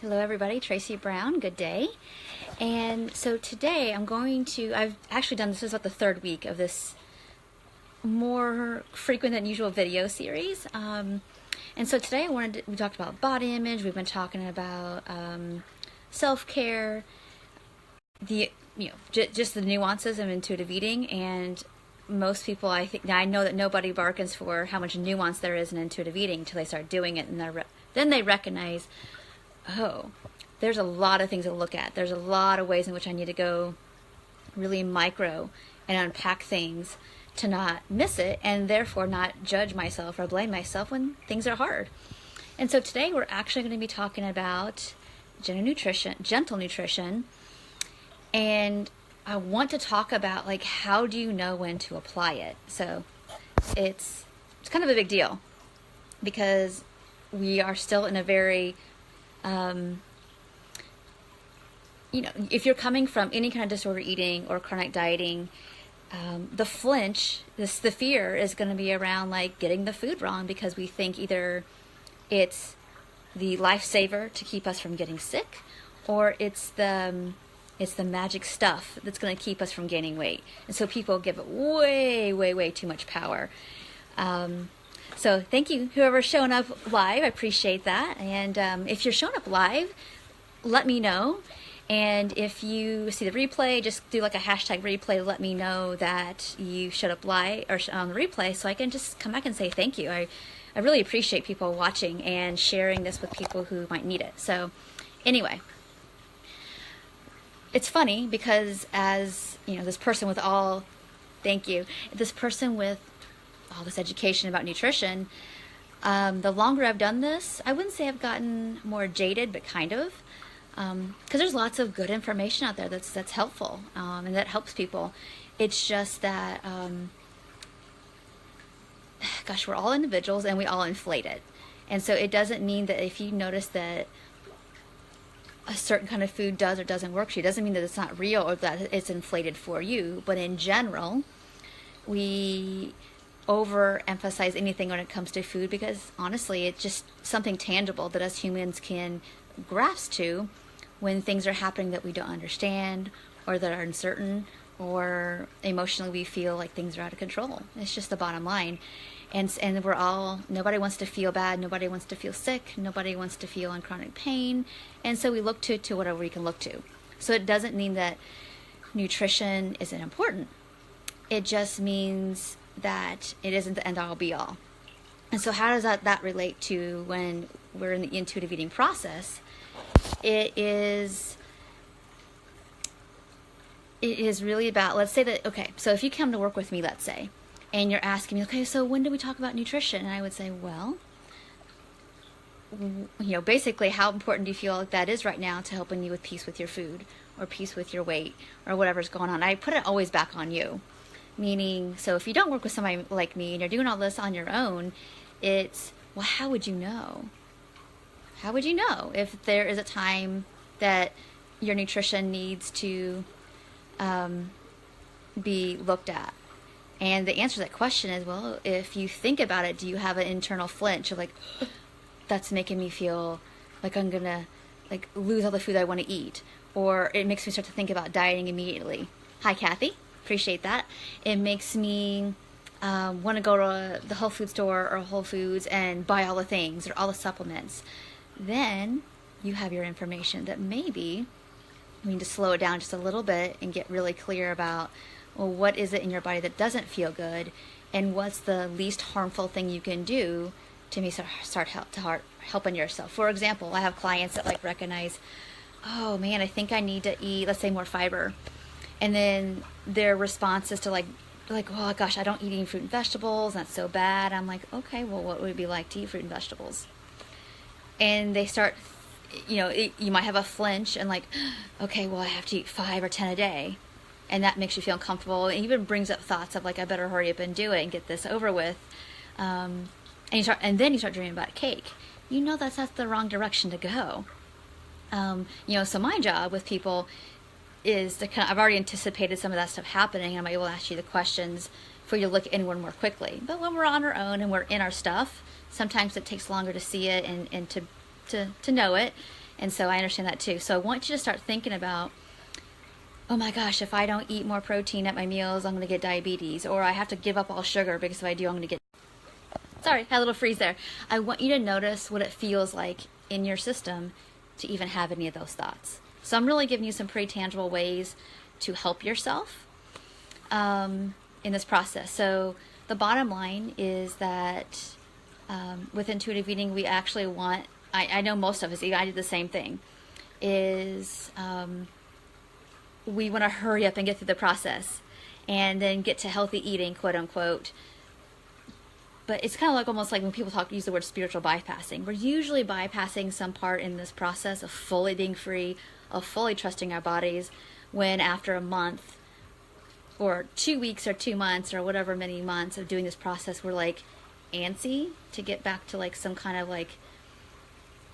Hello everybody, Tracy Brown, good day. And so today I've actually done, this is about the third week of this more frequent than usual video series. And so today we talked about body image, we've been talking about self-care, just the nuances of intuitive eating. And most people, I know that nobody bargains for how much nuance there is in intuitive eating until they start doing it, and then they recognize, oh, there's a lot of things to look at. There's a lot of ways in which I need to go really micro and unpack things to not miss it, and therefore not judge myself or blame myself when things are hard. And so today we're actually going to be talking about gentle nutrition, and I want to talk about how do you know when to apply it. So it's kind of a big deal because we are still in a very if you're coming from any kind of disorder eating or chronic dieting, the fear is going to be around getting the food wrong, because we think either it's the lifesaver to keep us from getting sick, or it's the magic stuff that's going to keep us from gaining weight. And so people give it way, way, way too much power. So thank you, whoever's showing up live. I appreciate that. And if you're showing up live, let me know. And if you see the replay, just do a hashtag replay. Let me know that you showed up live or on the replay, so I can just come back and say thank you. I really appreciate people watching and sharing this with people who might need it. So anyway, it's funny because as this person with all this education about nutrition, the longer I've done this, I wouldn't say I've gotten more jaded, but kind of, because there's lots of good information out there that's helpful, and that helps people. It's just that, we're all individuals and we all inflate it. And so it doesn't mean that if you notice that a certain kind of food does or doesn't work for you, it doesn't mean that it's not real or that it's inflated for you. But in general, we overemphasize anything when it comes to food because honestly, it's just something tangible that us humans can grasp to when things are happening that we don't understand or that are uncertain, or emotionally we feel like things are out of control. It's just the bottom line. And nobody wants to feel bad, nobody wants to feel sick, nobody wants to feel in chronic pain, and so we look to whatever we can look to. So it doesn't mean that nutrition isn't important. It just means that it isn't the end-all be-all. And so how does that relate to when we're in the intuitive eating process? It is really about, let's say that, okay, so if you come to work with me, let's say, and you're asking me, okay, so when do we talk about nutrition? And I would say, well, basically, how important do you feel like that is right now to helping you with peace with your food or peace with your weight or whatever's going on? I put it always back on you. Meaning, so if you don't work with somebody like me and you're doing all this on your own, it's, well, how would you know? How would you know if there is a time that your nutrition needs to be looked at? And the answer to that question is, well, if you think about it, do you have an internal flinch of that's making me feel like I'm going to lose all the food I want to eat? Or it makes me start to think about dieting immediately. Hi, Kathy. Appreciate that. It makes me want to go to the Whole Food store or Whole Foods and buy all the things or all the supplements. Then you have your information that maybe we need to slow it down just a little bit and get really clear about, well, what is it in your body that doesn't feel good, and what's the least harmful thing you can do to start helping yourself. For example, I have clients that recognize, oh man, I think I need to eat, let's say, more fiber. And then their response is to oh gosh, I don't eat any fruit and vegetables, that's so bad. I'm like, okay, well, what would it be like to eat fruit and vegetables? And they start, you might have a flinch and okay, well, I have to eat 5 or 10 a day. And that makes you feel uncomfortable. It even brings up thoughts of I better hurry up and do it and get this over with. And then you start dreaming about cake. That's the wrong direction to go. So my job with people is to I've already anticipated some of that stuff happening, and I'm able to ask you the questions for you to look inward more quickly. But when we're on our own and we're in our stuff, sometimes it takes longer to see it and to know it. And so I understand that too. So I want you to start thinking about, oh my gosh, if I don't eat more protein at my meals, I'm going to get diabetes, or I have to give up all sugar because if I do, I'm going to get... Sorry, had a little freeze there. I want you to notice what it feels like in your system to even have any of those thoughts. So I'm really giving you some pretty tangible ways to help yourself in this process. So the bottom line is that with intuitive eating, we actually want, I know most of us, I did the same thing, is we want to hurry up and get through the process and then get to healthy eating, quote unquote. But it's kind of like almost like when people use the word spiritual bypassing. We're usually bypassing some part in this process of fully being free, of fully trusting our bodies, when after a month or 2 weeks or 2 months or whatever many months of doing this process, we're like antsy to get back to like some kind of like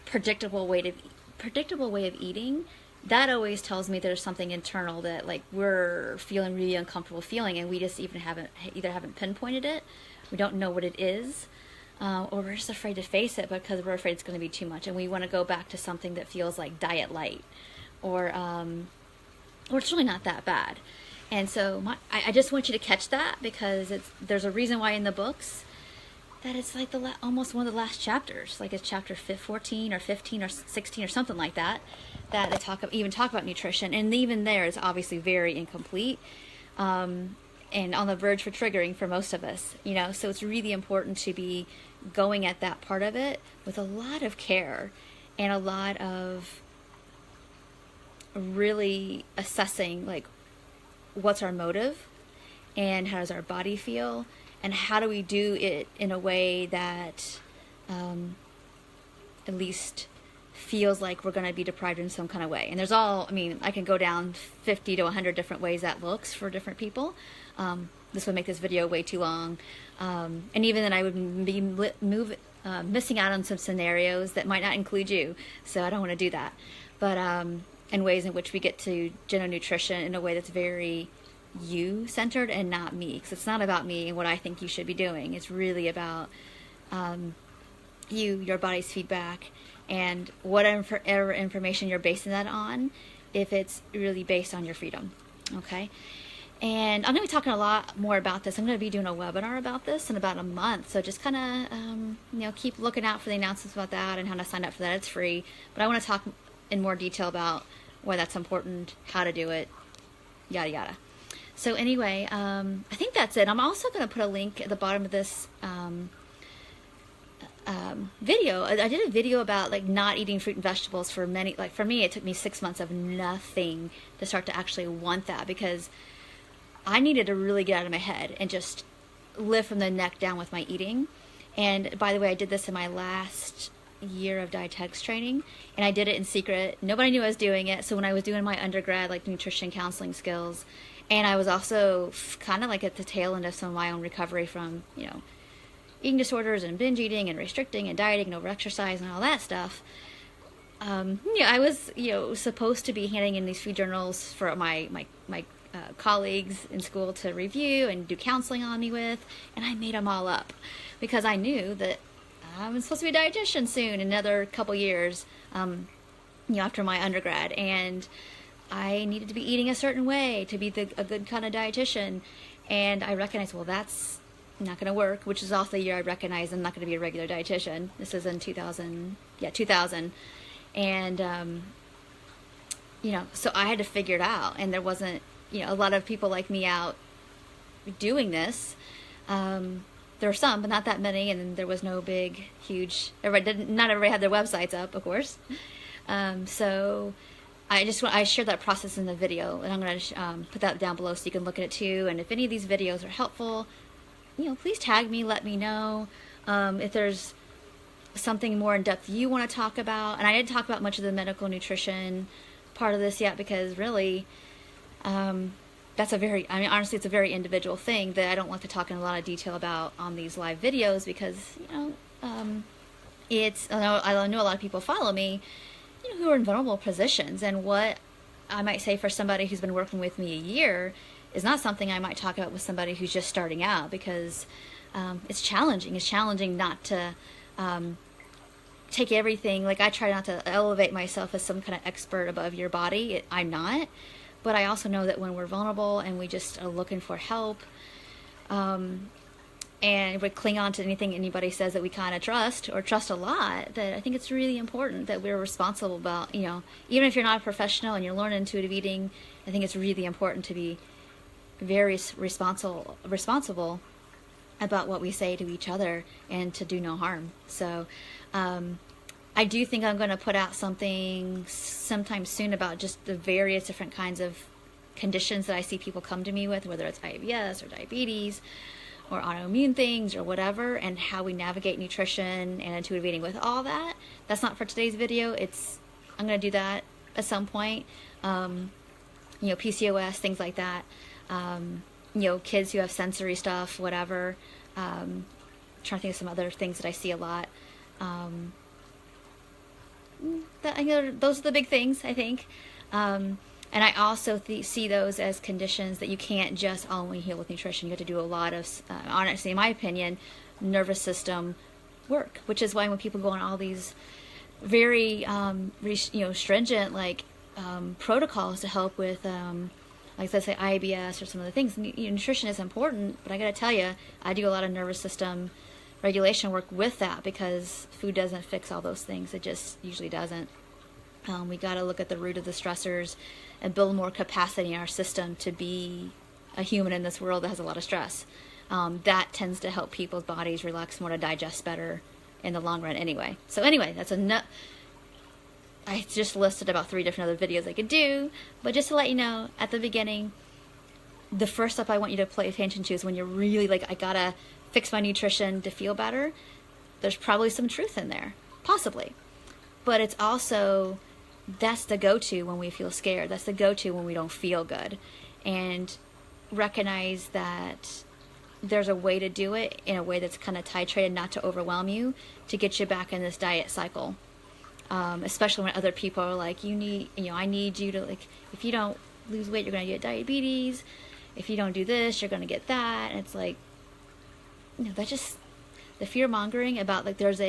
predictable way of eating. That always tells me there's something internal that like we're feeling really uncomfortable feeling, and we just either haven't pinpointed it, we don't know what it is, or we're just afraid to face it because we're afraid it's going to be too much, and we want to go back to something that feels like diet light, or it's really not that bad. And so I just want you to catch that, because there's a reason why in the books that it's like almost one of the last chapters, like it's chapter 14 or 15 or 16 or something like that, that they talk about nutrition, and even there it's obviously very incomplete, and on the verge for triggering for most of us, so it's really important to be going at that part of it with a lot of care and a lot of really assessing like what's our motive and how does our body feel, and how do we do it in a way that at least feels like we're going to be deprived in some kind of way. And there's I can go down 50 to 100 different ways that looks for different people. This would make this video way too long. And even then I would be missing out on some scenarios that might not include you. So I don't want to do that. But in ways in which we get to general nutrition in a way that's very you-centered and not me. Because it's not about me and what I think you should be doing. It's really about you, your body's feedback, and whatever information you're basing that on, if it's really based on your freedom, okay? And I'm going to be talking a lot more about this. I'm going to be doing a webinar about this in about a month, so just kind of, keep looking out for the announcements about that and how to sign up for that. It's free, but I want to talk in more detail about why that's important, how to do it, yada yada. So anyway, I think that's it. I'm also going to put a link at the bottom of this video. I did a video about like not eating fruit and vegetables for me, it took me 6 months of nothing to start to actually want that, because I needed to really get out of my head and just live from the neck down with my eating. And by the way, I did this in my last year of dietetics training, and I did it in secret. Nobody knew I was doing it. So when I was doing my undergrad, like nutrition counseling skills, and I was also kind of like at the tail end of some of my own recovery from, eating disorders and binge eating and restricting and dieting and over exercise and all that stuff. I was, supposed to be handing in these food journals for my colleagues in school to review and do counseling on me with, and I made them all up because I knew that I'm supposed to be a dietitian soon, in another couple years, after my undergrad, and I needed to be eating a certain way to be a good kind of dietitian. And I recognized, well, that's not going to work, which is also the year I recognized I'm not going to be a regular dietitian. This is in 2000. And, so I had to figure it out. And there wasn't, a lot of people like me out doing this. There were some, but not that many. And there was no big, huge, not everybody had their websites up, of course. So I shared that process in the video, and I'm going to put that down below so you can look at it too. And if any of these videos are helpful, please tag me, let me know. If there's something more in depth you want to talk about. And I didn't talk about much of the medical nutrition part of this yet, because really, that's honestly, it's a very individual thing that I don't want to talk in a lot of detail about on these live videos, because, I know a lot of people follow me, who are in vulnerable positions, and what I might say for somebody who's been working with me a year is not something I might talk about with somebody who's just starting out, because it's challenging. It's challenging not to take everything, like I try not to elevate myself as some kind of expert above your body. I'm not. But I also know that when we're vulnerable and we just are looking for help, and we cling on to anything anybody says that we kind of trust or trust a lot, that I think it's really important that we're responsible about, even if you're not a professional and you're learning intuitive eating, I think it's really important to be very responsible about what we say to each other and to do no harm. So I do think I'm going to put out something sometime soon about just the various different kinds of conditions that I see people come to me with, whether it's IBS or diabetes or autoimmune things or whatever, and how we navigate nutrition and intuitive eating with all that. That's not for today's video. I'm going to do that at some point. PCOS, things like that. Kids who have sensory stuff, whatever. Trying to think of some other things that I see a lot. Those are the big things, I think. And I also see those as conditions that you can't just only heal with nutrition. You have to do a lot of, honestly, in my opinion, nervous system work, which is why when people go on all these very, stringent, protocols to help with, like let's say IBS or some of the things, nutrition is important, but I gotta tell you, I do a lot of nervous system regulation work with that, because food doesn't fix all those things. It just usually doesn't. We got to look at the root of the stressors and build more capacity in our system to be a human in this world that has a lot of stress. That tends to help people's bodies relax more, to digest better in the long run anyway. So anyway, that's I just listed about 3 different other videos I could do, but just to let you know at the beginning, the first step I want you to pay attention to is when you're really like, I gotta fix my nutrition to feel better. There's probably some truth in there, possibly. But it's also, that's the go-to when we feel scared. That's the go-to when we don't feel good. And recognize that there's a way to do it in a way that's kind of titrated, not to overwhelm you, to get you back in this diet cycle. Especially when other people are like, I need you to, like, if you don't lose weight, you're going to get diabetes. If you don't do this, you're going to get that. And it's like, that's just the fear-mongering about, like, there's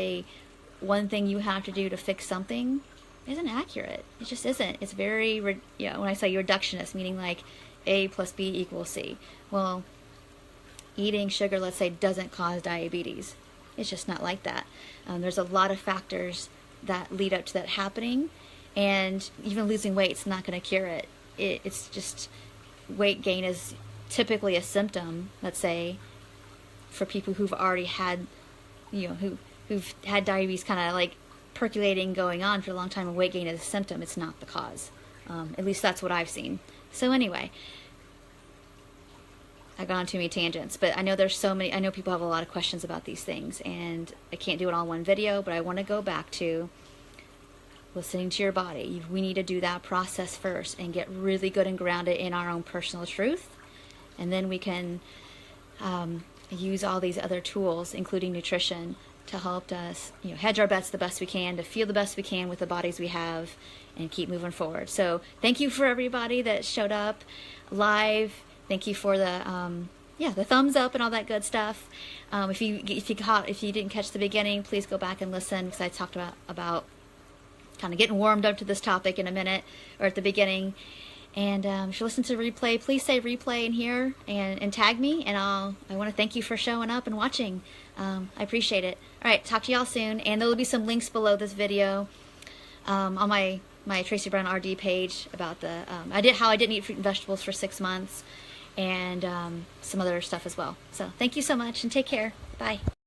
one thing you have to do to fix something isn't accurate. It just isn't. It's very, when I say reductionist, meaning like A plus B equals C. Well, eating sugar, let's say, doesn't cause diabetes. It's just not like that. There's a lot of factors that lead up to that happening, and even losing weight is not going to cure it. It's just, weight gain is typically a symptom, let's say, for people who've already had, who've had diabetes kind of like percolating going on for a long time, and weight gain is a symptom. It's not the cause. At least that's what I've seen. So anyway, I've gone on too many tangents, but I know I know people have a lot of questions about these things, and I can't do it all in one video, but I want to go back to listening to your body. We need to do that process first and get really good and grounded in our own personal truth, and then we can use all these other tools, including nutrition, to help us, hedge our bets the best we can, to feel the best we can with the bodies we have, and keep moving forward. So thank you for everybody that showed up live. Thank you for the thumbs up and all that good stuff. If you didn't catch the beginning, please go back and listen, because I talked about kind of getting warmed up to this topic in a minute, or at the beginning. And if you listen to the replay, please say replay in here and tag me, and I want to thank you for showing up and watching. I appreciate it. All right, talk to y'all soon, and there will be some links below this video on my Tracy Brown RD page about the how I didn't eat fruit and vegetables for 6 months, and some other stuff as well. So thank you so much, and take care. Bye.